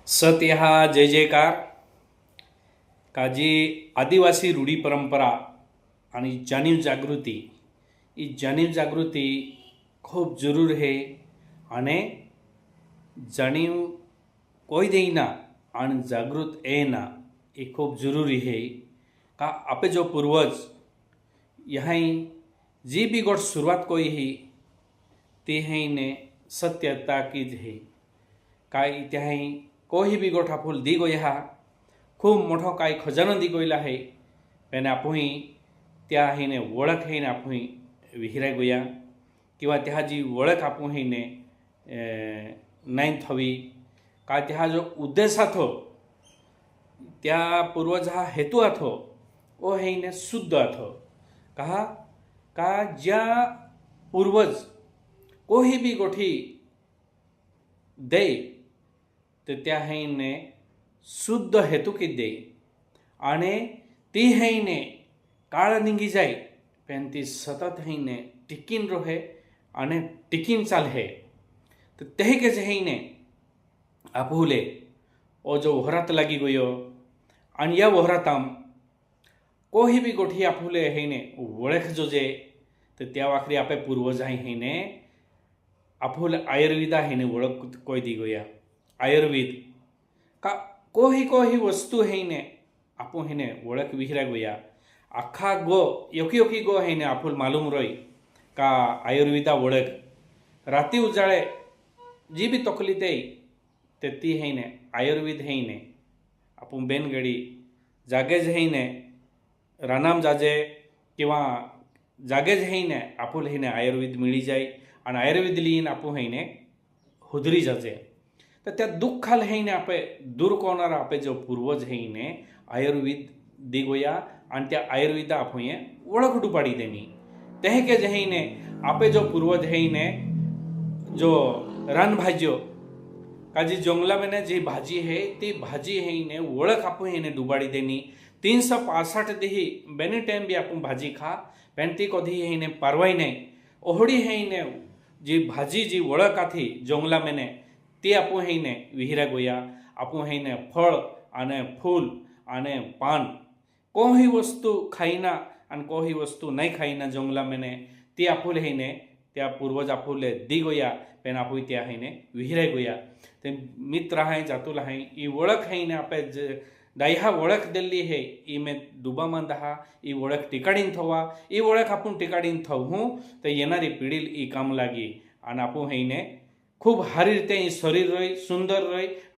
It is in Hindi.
सत्य हा जय जयकार काजी आदिवासी रूढी परंपरा आणि जाणीव जागृती ही जाणीव जागृती खूप जरूर है आणि जाणीव कोई देना आणि जागृत येना ये खूब जरूरी है का आपे जो पूर्वज यहाँ जी भी गोट शुरुआत कोई ही ते हैं ने सत्यता की है काय त्या कोही बी गोठा फूल दी गया हा खूप मोठो काय खजानो दी गयला है पेने आपुही त्या हिने ओळख है ने आपुही विहिराय गया किंवा त्या जी ओळख आपुही ने नाही थवी का त्या जो उद्देश आथो त्या पूर्वज हा हेतू आथो ओ है ने शुद्ध आथो कहा का ज्या पूर्वज कोही बी गोठी दे तो त्या ने शुद्ध हेतु की दे आणि ती ने काळ निघी जाय पण ती सतत ने टिकीन रहे आणि टिकीन चाल है तो ते के ने आपुले ओ जो वहरात लागी गयो आणि या वहराताम कोही बी गोठी आपुले ने ओळख जो जे तर त्या वाकरी आपे पूर्वज ने आपुले आयुर्वेदा ने ओळख कोई दी गया आयुर्वेद का कोही वस्तु है ने आपो है ने ओळख विहिरा गया आखा गो योकी योकी गो है ने आपुल मालूम रोई का आयुर्वेदा ओळख राती उजाळे जी भी तकलीफ ते ती है ने आयुर्वेद है ने आपुन बेन गडी जागेज है ने रानाम जाजे किंवा जागेज है ने आपुल है ने आयुर्वेद मिली जाए आणि आयुर्वेद लीन आपू है ने हुदरी जाजे तर त्या दुःखाल है ने आपे दूर कोणार आपे जो पूर्वज है ने आयुर्वेद दी गोया आणि त्या आयुर्वेद आपू ये ओळख डुबाडी देनी तहे के जे ने आपे जो पूर्वज है ने जो रान भाज्यो का जी जंगला में जी भाजी है ती भाजी है ने ओळख आपू है ने डुबाडी देनी 365 दिही बेनी टाइम भी आपू भाजी खा पेंती कधी है ने पारवाई नहीं ओहड़ी है ने जी भाजी जी ओळख आथी जंगला में ने ती आपू है ने विहिरा गोया आपू है ने फळ आणि फूल आणि पान कोही वस्तु खाईना आणि कोही वस्तु नहीं खाईना जंगला में ने ती आपुले है ने त्या पूर्वज आपुले दी गोया पेन आपू त्या है ने विहिरा गोया ते मित्र है जातुला है ई ओळख है ने आपे दायहा ओळख दिल्ली है ई में डुबा मंदहा ई ओळख टिकाडीन थवा ई ओळख आपण टिकाडीन थवू तर येणारी पिढील ई काम लागी आणि आपू है ने खूब हारी रीते शरीर रही सुंदर रही